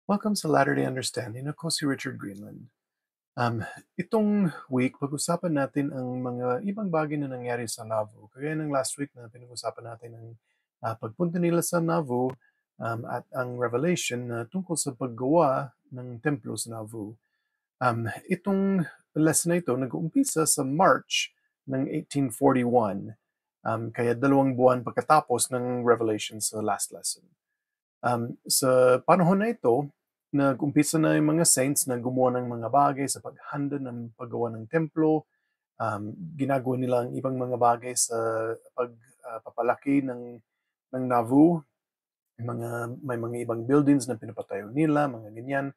Welcome sa Latter-day Understanding. Ako si Richard Greenland. Um, Itong week, pag-usapan natin ang mga ibang bagay na nangyari sa Nauvoo. Kagaya ng last week na pinag-usapan natin ang pagpunta nila sa Nauvoo at ang revelation na tungkol sa paggawa ng templo sa Nauvoo. Itong lesson na ito nag-uumpisa sa March ng 1841, kaya 2 buwan pagkatapos ng revelation sa last lesson. Sa panahon na ito, nag-umpisa na yung mga saints na gumawa ng mga bagay sa paghanda ng paggawa ng templo. Ginagawa nila ang ibang mga bagay sa pagpapalaki ng Nauvoo. May mga ibang buildings na pinapatayo nila, mga ganyan.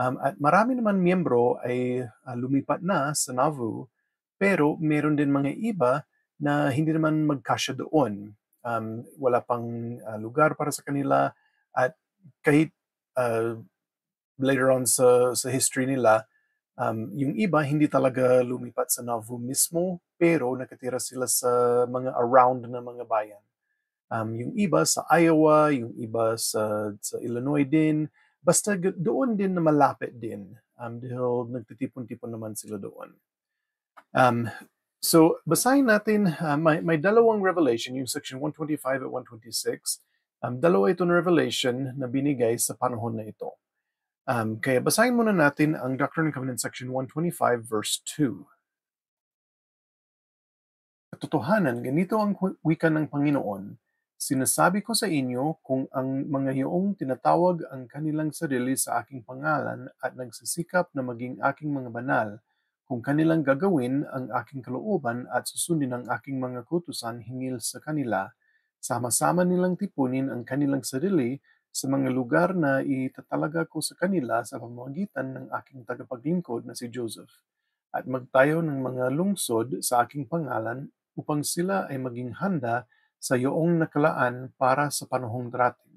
At marami naman miyembro ay lumipat na sa Nauvoo, pero meron din mga iba na hindi naman magkasya doon. Wala pang lugar para sa kanila at kahit uh, later on sa history nila, yung iba hindi talaga lumipat sa Nauvoo mismo, pero nakatira sila sa mga around na mga bayan. Yung iba sa Iowa, yung iba sa Illinois din, basta doon din na malapit din, dahil nagtitipon-tipon naman sila doon. So, basahin natin, may dalawang revelation, yung section 125 at 126. Dalawa itong revelation na binigay sa panahon na ito. Kaya basahin muna natin ang Doctrine and Covenants section 125 verse 2. Katotohanan, ganito ang wika ng Panginoon. Sinasabi ko sa inyo kung ang mga iyong tinatawag ang kanilang sarili sa aking pangalan at nagsisikap na maging aking mga banal, kung kanilang gagawin ang aking kalooban at susundin ang aking mga kutusan hingil sa kanila, sama-sama nilang tipunin ang kanilang sarili sa mga lugar na itatalaga ko sa kanila sa pamamagitan ng aking tagapaglingkod na si Joseph, at magtayo ng mga lungsod sa aking pangalan upang sila ay maging handa sa iyong nakalaan para sa panahong darating.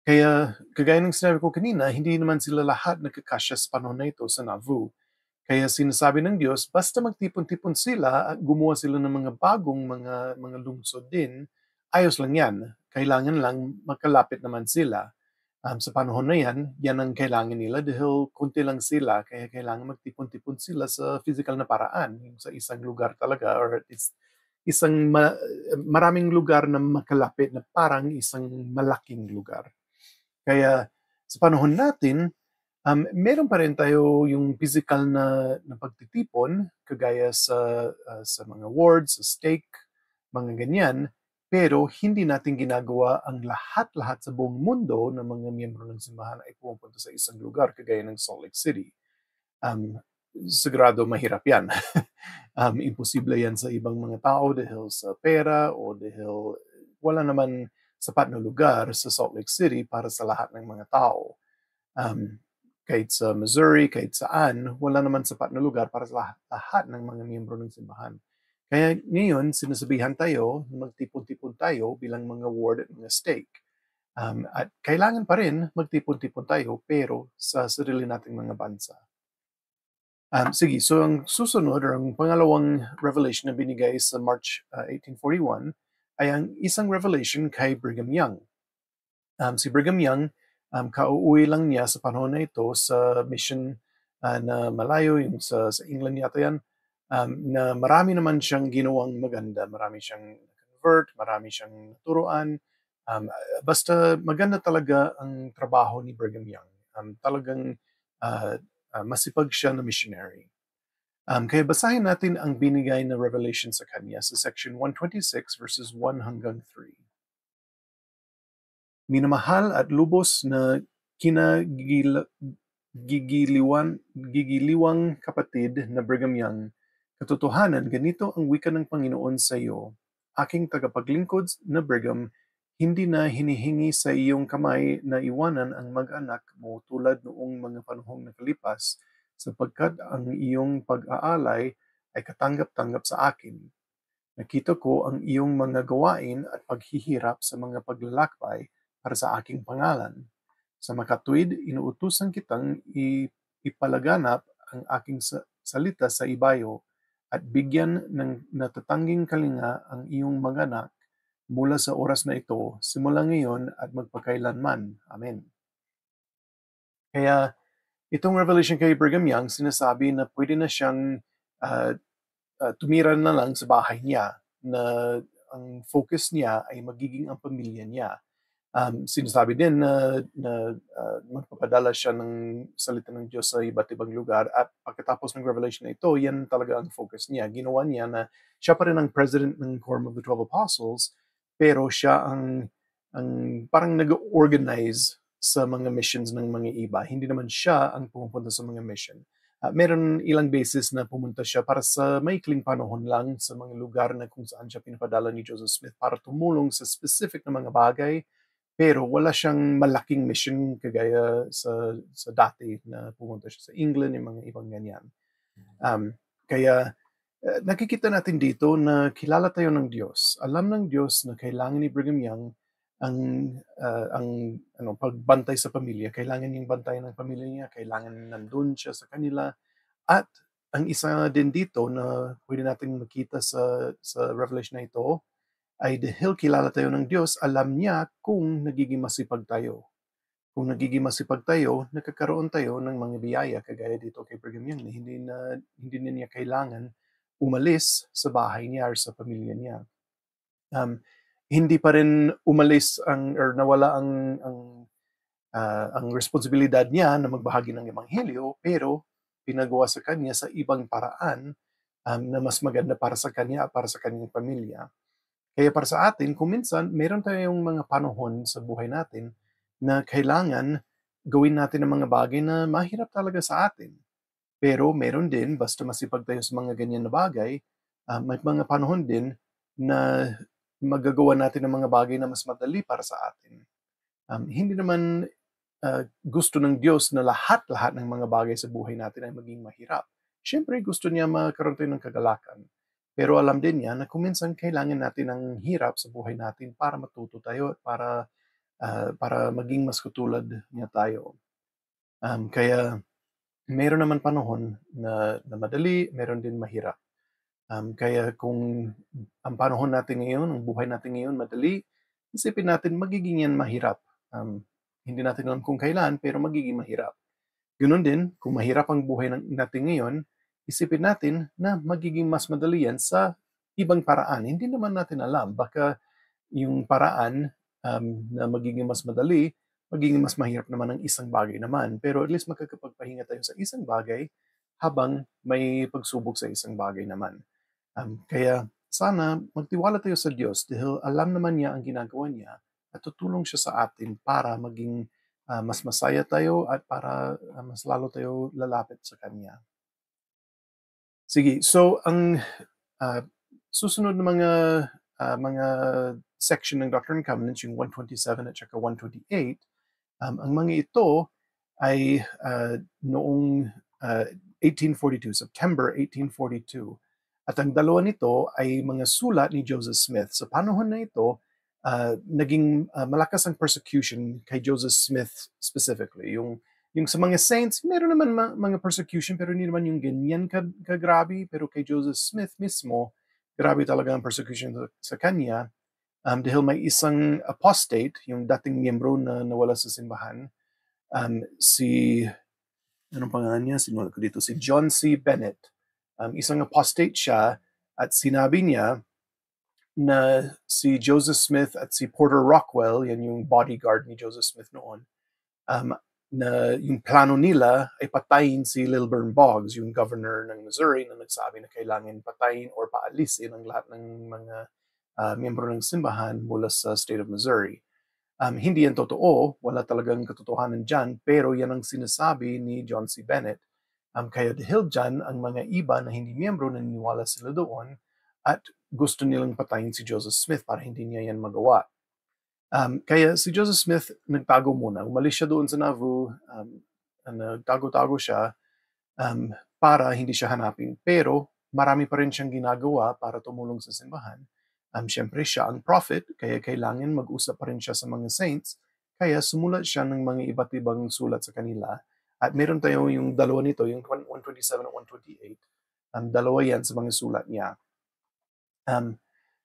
Kaya, kagaya ng sinabi ko kanina, hindi naman sila lahat nagkakasya sa panahon na ito sa Nauvoo. Kaya sinasabi ng Diyos, basta magtipon-tipon sila at gumawa sila ng mga bagong mga lungsod din, ayos lang yan. Kailangan lang makalapit naman sila. Sa panahon na yan, yan ang kailangan nila dahil konti lang sila, kaya kailangan magtipon-tipon sila sa physical na paraan, yung sa isang lugar talaga, or at least maraming lugar na makalapit na parang isang malaking lugar. Kaya sa panahon natin, meron pa rin tayo yung physical na pagtitipon, kagaya sa mga wards, sa stake, mga ganyan, pero hindi natin ginagawa ang lahat-lahat sa buong mundo ng mga miyembro ng simbahan ay pumupunta sa isang lugar, kagaya ng Salt Lake City. Um, Sigurado mahirap yan. Imposible yan sa ibang mga tao dahil sa pera o dahil wala naman sapat na lugar sa Salt Lake City para sa lahat ng mga tao. Kahit sa Missouri, kahit saan, wala naman sapat na lugar para sa lahat ng mga miyembro ng simbahan. Kaya ngayon, sinasabihan tayo na magtipon-tipon tayo bilang mga ward at mga stake. At kailangan pa rin magtipon-tipon tayo, pero sa sarili nating mga bansa. Sige, so ang susunod or ang pangalawang revelation na binigay sa March 1841 ay ang isang revelation kay Brigham Young. Si Brigham Young, kauuwi lang niya sa panahon na ito sa mission na malayo, yung sa England yata yan, na marami naman siyang ginawang maganda. Marami siyang convert, marami siyang naturuan. Basta maganda talaga ang trabaho ni Brigham Young. Talagang masipag siya na missionary. Kaya basahin natin ang binigay na revelation sa kanya sa section 126 verses 1 hanggang 3. Minamahal at lubos na gigiliwang kapatid na Brigham Young, katotohanan, ganito ang wika ng Panginoon sa iyo, aking tagapaglingkod na Brigham, hindi na hinihingi sa iyong kamay na iwanan ang mag-anak mo tulad noong mga panahong nakalipas, sapagkat ang iyong pag-aalay ay katanggap-tanggap sa akin. Nakita ko ang iyong mga gawain at paghihirap sa mga paglalakbay para sa aking pangalan. Sa makatuwid, inuutusan kitang ipalaganap ang aking salita sa ibayo at bigyan ng natatanging kalinga ang iyong mga anak mula sa oras na ito, simula ngayon at magpakailanman. Amen. Kaya itong revelation kay Brigham Young, sinasabi na pwede na siyang uh, tumira na lang sa bahay niya, na ang focus niya ay magiging ang pamilya niya. Sinasabi din na magpapadala siya ng salita ng Diyos sa iba't ibang lugar, at pagkatapos ng revelation na ito, yan talaga ang focus niya. Ginawa niya na siya pa rin ang president ng Quorum of the 12 Apostles, pero siya ang parang nag-organize sa mga missions ng mga iba. Hindi naman siya ang pumupunta sa mga mission. Meron ilang beses na pumunta siya para sa maikling panahon lang sa mga lugar na kung saan siya pinapadala ni Joseph Smith para tumulong sa specific na mga bagay, pero wala siyang malaking mission kagaya sa dati na pumunta siya sa England, yung mga ibang ganyan. Kaya nakikita natin dito na kilala tayo ng Diyos. Alam ng Diyos na kailangan ni Brigham Young ang pagbantay sa pamilya. Kailangan niyang bantayan ng pamilya niya, kailangan nandun siya sa kanila. At ang isa din dito na pwede natin makita sa revelation na ito ay dahil kilala tayo ng Diyos, alam niya kung nagiging masipag tayo. Kung nagiging masipag tayo, nakakaroon tayo ng mga biyaya kagaya dito kay Brigham Young na hindi na niya kailangan umalis sa bahay niya or sa pamilya niya. Hindi pa rin umalis or nawala ang responsibilidad niya na magbahagi ng ebanghelyo, pero pinagawa sa kanya sa ibang paraan na mas maganda para sa kanya at para sa kanyang pamilya. Kaya para sa atin, kung minsan, meron tayong mga panahon sa buhay natin na kailangan gawin natin ang mga bagay na mahirap talaga sa atin. Pero meron din, basta masipag tayo sa mga ganyan na bagay, may mga panahon din na magagawa natin ang mga bagay na mas madali para sa atin. Hindi naman gusto ng Diyos na lahat-lahat ng mga bagay sa buhay natin ay maging mahirap. Siyempre, gusto niya magkaroon tayo ng kagalakan. Pero alam din niya na kung minsan kailangan natin ng hirap sa buhay natin para matuto tayo at para maging mas katulad niya tayo. Kaya meron naman panahon na madali, meron din mahirap. Kaya kung ang panahon natin ngayon, ang buhay natin ngayon madali, isipin natin magiging yan mahirap. Hindi natin alam kung kailan, pero magiging mahirap. Ganoon din, kung mahirap ang buhay natin ngayon, isipin natin na magiging mas madali yan sa ibang paraan. Hindi naman natin alam. Baka yung paraan na magiging mas madali, magiging mas mahirap naman ang isang bagay naman. Pero at least makakapagpahinga tayo sa isang bagay habang may pagsubok sa isang bagay naman. Kaya sana magtiwala tayo sa Diyos dahil alam naman niya ang ginagawa niya at tutulong siya sa atin para maging mas masaya tayo at para mas lalo tayo lalapit sa Kanya. Sige, so ang susunod na mga section ng Doctrine and Covenants, yung 127 at saka 128, ang mga ito ay noong 1842, September 1842. At ang dalawa nito ay mga sulat ni Joseph Smith. Sa panahon na ito, naging malakas ang persecution kay Joseph Smith specifically. Yung sa mga saints, meron naman mga persecution pero hindi naman yung ganyan kagrabe. Pero kay Joseph Smith mismo, grabe talaga ang persecution sa kanya. Dahil may isang apostate, yung dating miyembro na nawala sa simbahan, anong pangalan niya? Sinulat ko dito, si John C. Bennett. Isang apostate siya at sinabi niya na si Joseph Smith at si Porter Rockwell, yan yung bodyguard ni Joseph Smith noon, na yung plano nila ay patayin si Lilburn Boggs, yung governor ng Missouri na nagsabi na kailangan patayin or paalisin ang lahat ng mga miyembro ng simbahan mula sa state of Missouri. Hindi yan totoo, wala talagang katotohanan dyan, pero yan ang sinasabi ni John C. Bennett. Kaya dahil dyan, ang mga iba na hindi miyembro naniniwala sila doon at gusto nilang patayin si Joseph Smith para hindi niya yan magawa. Kaya si Joseph Smith nagtago muna. Umalis siya doon sa Nauvoo, nagtago-tago siya para hindi siya hanapin. Pero marami pa rin siyang ginagawa para tumulong sa simbahan. Siyempre siya ang prophet, kaya kailangan mag-usap pa rin siya sa mga saints. Kaya sumulat siya ng mga iba't ibang sulat sa kanila. At meron tayo yung dalawa nito, yung 127 at 128. Dalawa yan sa mga sulat niya.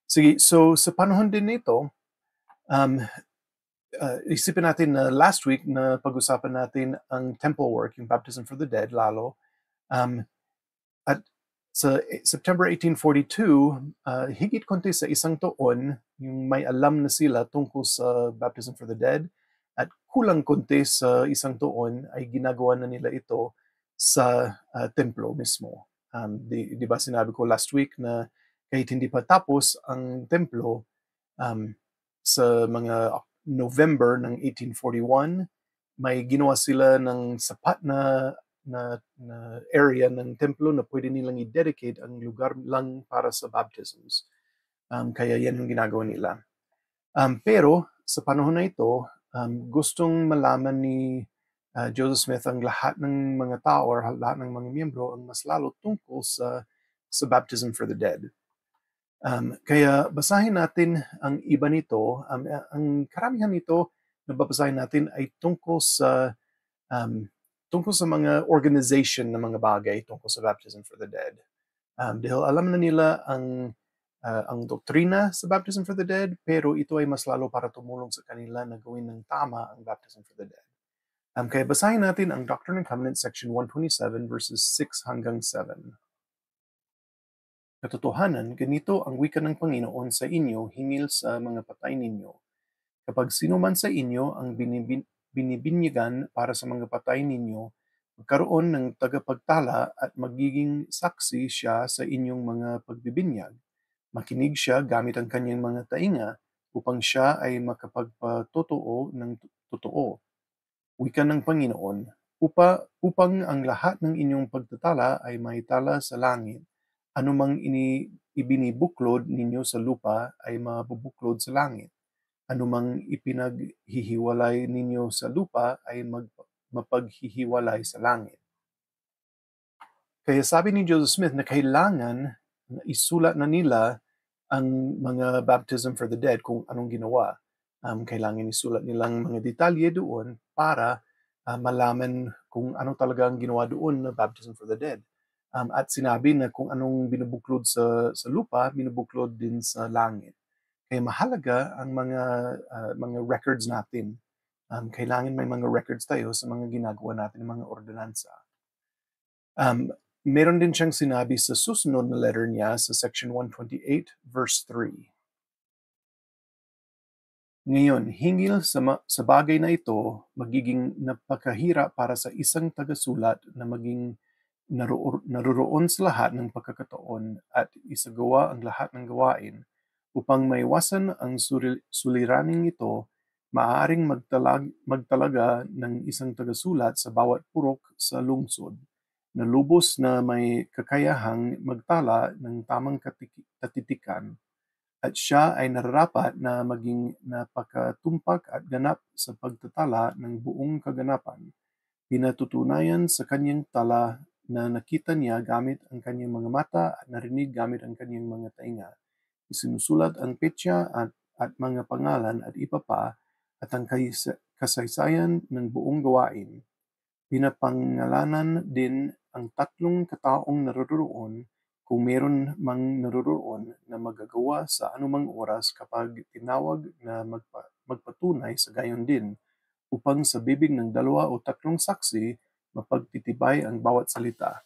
Sige, so sa panahon din nito, isipin natin na last week na pag-usapan natin ang temple work, yung baptism for the dead lalo. At sa September 1842, higit konti sa isang taon, yung may alam na sila tungkol sa baptism for the dead, at kulang konti sa isang taon ay ginagawa na nila ito sa templo mismo. Di ba sinabi ko last week na kahit hindi pa tapos ang templo, sa mga November ng 1841, may ginawa sila ng sapat na area ng templo na pwede nilang i-dedicate ang lugar lang para sa baptisms. Kaya yan yung ginagawa nila. Pero sa panahon na ito, gustong malaman ni Joseph Smith ang lahat ng mga tao or lahat ng mga miyembro ang mas lalo tungkol sa baptism for the dead. Kaya basahin natin ang iba nito. Ang karamihan nito na babasahin natin ay tungkol sa mga organization na mga bagay tungkol sa baptism for the dead. Dahil alam na nila ang doktrina sa baptism for the dead, pero ito ay mas lalo para tumulong sa kanila na gawin ng tama ang baptism for the dead. Kaya basahin natin ang Doctrine and Covenants section 127 verses 6 hanggang 7. Katotohanan, ganito ang wika ng Panginoon sa inyo hinggil sa mga patay ninyo. Kapag sino man sa inyo ang binibinyagan para sa mga patay ninyo, magkaroon ng tagapagtala at magiging saksi siya sa inyong mga pagbibinyag. Makinig siya gamit ang kanyang mga tainga upang siya ay makapagpatotoo ng totoo. Wika ng Panginoon, upang ang lahat ng inyong pagtatala ay maitala sa langit. Anumang ibinibuklod ninyo sa lupa ay mabubuklod sa langit. Anumang ipinaghihiwalay ninyo sa lupa ay mapaghihiwalay sa langit. Kaya sabi ni Joseph Smith na kailangan na isulat na nila ang mga baptism for the dead kung anong ginawa. Kailangan isulat nilang mga detalye doon para malaman kung ano talaga ang ginawa doon na baptism for the dead. At sinabi na kung anong binubuklod sa lupa, binubuklod din sa langit. Kaya mahalaga ang mga records natin. Kailangan may mga records tayo sa mga ginagawa natin, mga ordinansa. Meron din siyang sinabi sa susunod na letter niya sa section 128 verse 3. Ngayon, hinggil sa bagay na ito, magiging napakahirap para sa isang tagasulat na maging naroroon sa lahat ng pagkakataon at isagawa ang lahat ng gawain. Upang maiwasan ang suliraning ito, maaaring magtalaga ng isang tagasulat sa bawat purok sa lungsod na lubos na may kakayahang magtala ng tamang katitikan, at siya ay nararapat na maging napakatumpak at ganap sa pagtatala ng buong kaganapan. Pinatutunayan sa kanyang tala na nakita niya gamit ang kanyang mga mata at narinig gamit ang kanyang mga tainga. Isinusulat ang petsa at mga pangalan at iba pa at ang kasaysayan ng buong gawain. Pinapangalanan din ang tatlong kataong naroroon kung meron mang naroroon na magagawa sa anumang oras kapag tinawag na magpatunay sa gayon din, upang sa bibig ng 2 o 3 saksi mapagtitibay ang bawat salita.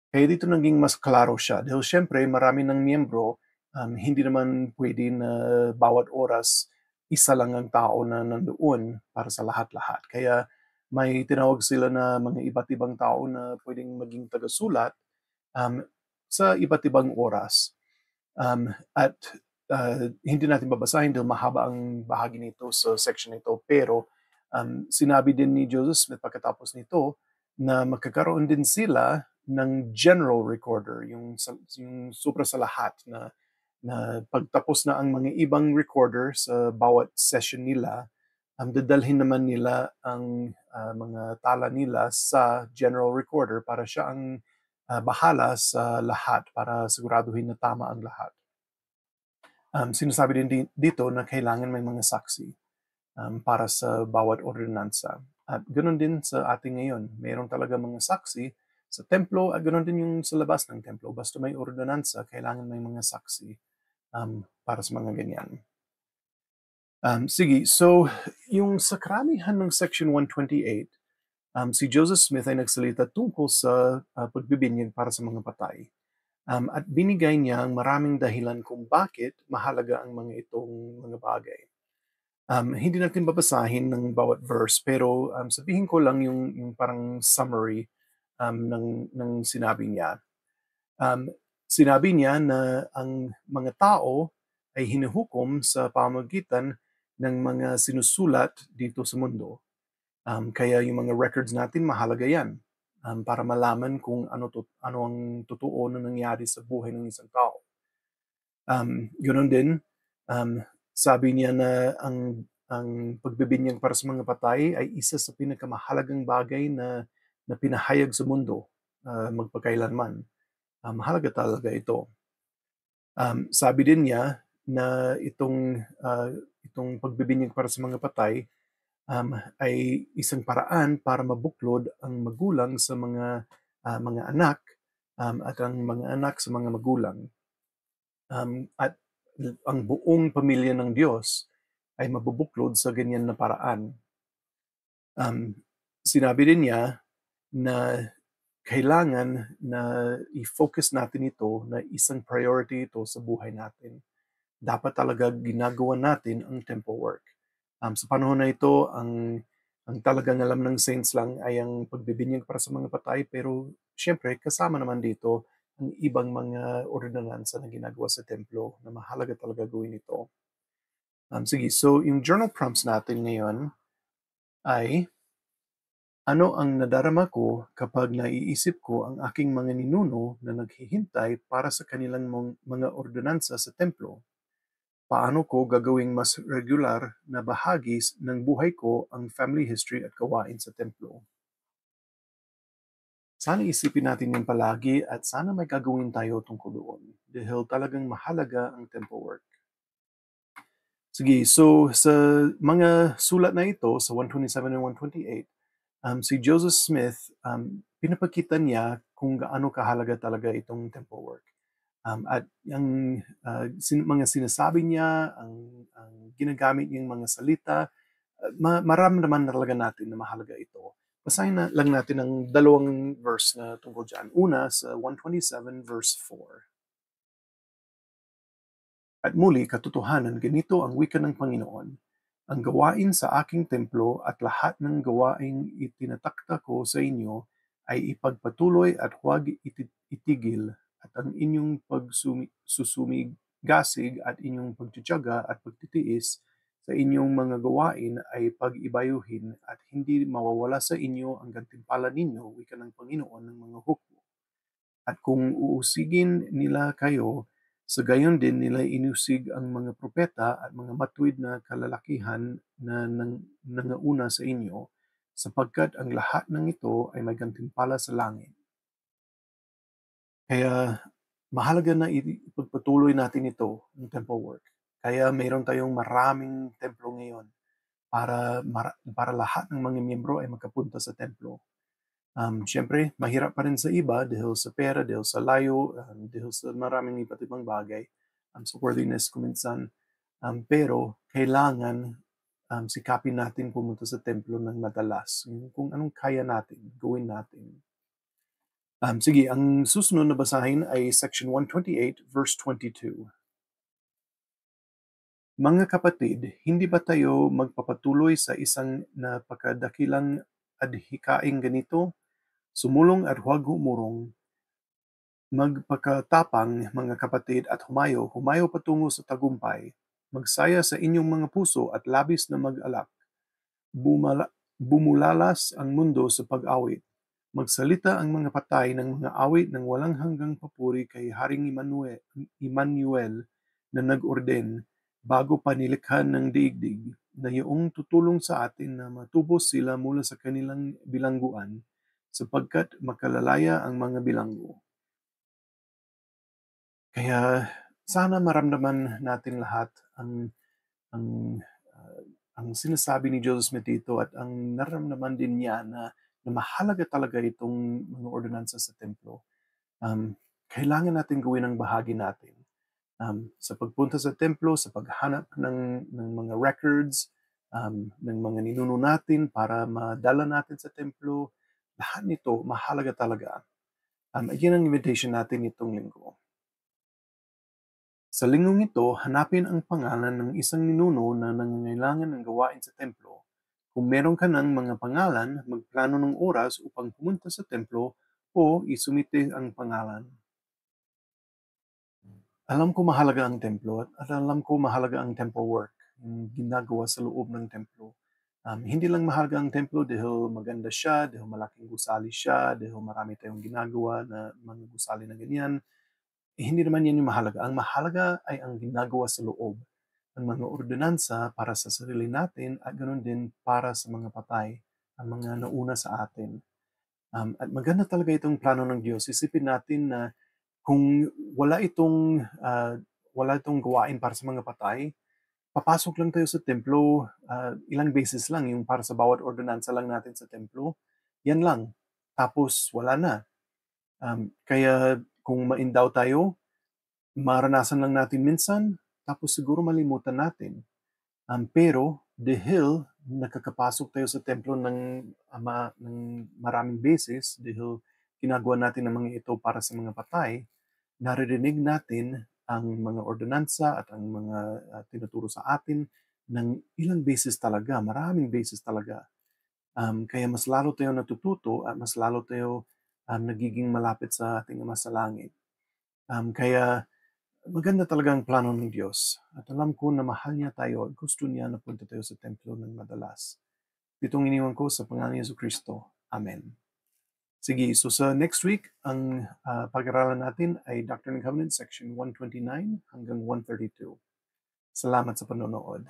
Kaya dito naging mas klaro siya. Dahil syempre marami ng miyembro, hindi naman pwede na bawat oras isa lang ang tao na nandoon para sa lahat-lahat. Kaya may tinawag sila na mga iba't ibang tao na pwedeng maging tagasulat sa iba't ibang oras. At hindi natin babasahin dahil mahaba ang bahagi nito sa section nito, pero sinabi din ni Joseph Smith pagkatapos nito na magkakaroon din sila ng general recorder, yung supra sa lahat na pagtapos na ang mga ibang recorder sa bawat session nila, dadalhin naman nila ang mga tala nila sa general recorder para siya ang bahala sa lahat para siguraduhin na tama ang lahat. Sinasabi din dito na kailangan may mga saksi para sa bawat ordinansa. At ganoon din sa ating ngayon. Mayroon talaga mga saksi sa templo at ganoon din yung sa labas ng templo. Basta may ordinansa, kailangan may mga saksi para sa mga ganyan. Sige, so yung sa karamihan ng Section 128, si Joseph Smith ay nagsalita tungkol sa pagbibinyag para sa mga patay. At binigay niya ang maraming dahilan kung bakit mahalaga ang mga itong mga bagay. Hindi natin babasahin ng bawat verse, pero sabihin ko lang yung parang summary ng sinabi niya. Sinabi niya na ang mga tao ay hinuhukom sa pamamagitan ng mga sinusulat dito sa mundo. Kaya yung mga records natin mahalaga yan para malaman kung ano ang totoo na nangyari sa buhay ng isang tao. Ganoon din, um, sabi niya na ang pagbibinyag para sa mga patay ay isa sa pinakamahalagang bagay na pinahayag sa mundo magpakailanman. Mahalaga talaga ito. Sabi din niya na itong pagbibinyag para sa mga patay ay isang paraan para mabuklod ang magulang sa mga anak at ang mga anak sa mga magulang. At ang buong pamilya ng Diyos ay mabubuklod sa ganyan na paraan. Sinabi din niya na kailangan na i-focus natin ito na isang priority ito sa buhay natin. Dapat talaga ginagawa natin ang temple work. Sa panahon na ito, ang talagang alam ng saints lang ay ang pagbibinyag para sa mga patay, pero siyempre kasama naman dito ang ibang mga ordinansa na ginagawa sa templo na mahalaga talaga gawin ito. Sige, so yung journal prompts natin ngayon ay ano ang nadarama ko kapag naiisip ko ang aking mga ninuno na naghihintay para sa kanilang mga ordinansa sa templo? Paano ko gagawing mas regular na bahagi ng buhay ko ang family history at gawain sa templo? Sana isipin natin yan palagi at sana may gagawin tayo tungkol doon dahil talagang mahalaga ang temple work. Sige, so sa mga sulat na ito, sa 127 and 128, si Joseph Smith, pinapakita niya kung gaano kahalaga talaga itong temple work. At yung mga sinasabi niya, ang ginagamit niyang mga salita, maramdaman na talaga natin na mahalaga ito. Basahin na lang natin ang dalawang verse na tungkol dyan. Una, sa 127 verse 4. At muli, katotohanan, ganito ang wika ng Panginoon. Ang gawain sa aking templo at lahat ng gawaing itinatakda ko sa inyo ay ipagpatuloy at huwag itigil at ang inyong pagsusumigasig at inyong pagtitiyaga at pagtitiis sa inyong mga gawain ay pag-ibayuhin at hindi mawawala sa inyo ang gantimpala ninyo, wika ng Panginoon ng mga hukbo. At kung uusigin nila kayo, sa gayon din nila inusig ang mga propeta at mga matuwid na kalalakihan na nangauna sa inyo, sapagkat ang lahat ng ito ay may gantimpala sa langit. Kaya mahalaga na ipagpatuloy natin ito, yung temple work. Kaya mayroon tayong maraming templo ngayon para lahat ng mga miyembro ay makapunta sa templo. Siyempre, mahirap pa rin sa iba dahil sa pera, dahil sa layo, dahil sa maraming iba't ibang bagay, sa worthiness kuminsan. Pero kailangan sikapin natin pumunta sa templo ng madalas. Kung anong kaya natin, gawin natin. Sige, ang susunod na basahin ay section 128, verse 22. Mga kapatid, hindi ba tayo magpapatuloy sa isang napakadakilang adhikaing ganito? Sumulong at huwag humurong. Magpakatapang, mga kapatid, at humayo patungo sa tagumpay. Magsaya sa inyong mga puso at labis na mag-alak. Bumulalas ang mundo sa pag-awit. Magsalita ang mga patay ng mga awit ng walang hanggang papuri kay Haring Emmanuel na nag-orden bago pa nilikha ng daigdig na iyong tutulong sa atin na matubos sila mula sa kanilang bilangguan sapagkat makalalaya ang mga bilanggo. Kaya sana maramdaman natin lahat ang ang sinasabi ni Joseph Smith dito at ang nararamdaman din niya na mahalaga talaga itong mga ordinansa sa templo. Kailangan natin gawin ang bahagi natin. Sa pagpunta sa templo, sa paghanap ng mga records, ng mga ninuno natin para madala natin sa templo, lahat nito mahalaga talaga. Yan ang invitation natin itong linggo. Sa linggong ito, hanapin ang pangalan ng isang ninuno na nangangailangan ng gawain sa templo. Kung meron ka ng mga pangalan, magplano ng oras upang pumunta sa templo o isumite ang pangalan. Alam ko mahalaga ang templo at alam ko mahalaga ang temple work, yung ginagawa sa loob ng templo. Hindi lang mahalaga ang templo dahil maganda siya, dahil malaking gusali siya, dahil marami tayong ginagawa na mga gusali na ganyan. Hindi naman yan yung mahalaga. Ang mahalaga ay ang ginagawa sa loob. Ang mga ordinansa para sa sarili natin at ganoon din para sa mga patay, ang mga nauna sa atin. At maganda talaga itong plano ng Diyos. Isipin natin na kung wala itong gawain para sa mga patay, papasok lang tayo sa templo, ilang beses lang, yung para sa bawat ordinansa lang natin sa templo, yan lang. Tapos wala na. Kaya kung maindaw tayo, maranasan lang natin minsan, tapos siguro malimutan natin. Pero dahil nakakapasok tayo sa templo ng maraming beses, dahil ginagawa natin ang mga ito para sa mga patay, naririnig natin ang mga ordinansa at ang mga tinuturo sa atin ng ilang beses talaga, maraming beses talaga. Kaya mas lalo tayo natututo at mas lalo tayo nagiging malapit sa ating Ama sa Langit. Kaya maganda talaga ang plano ng Diyos. At alam ko na mahal niya tayo at gusto niya na punta tayo sa templo ng madalas. Itong iniwan ko sa pangalan ni Jesucristo. Amen. Sige, so sa next week, ang pag-aralan natin ay Doctrine and Covenants, section 129 hanggang 132. Salamat sa panonood.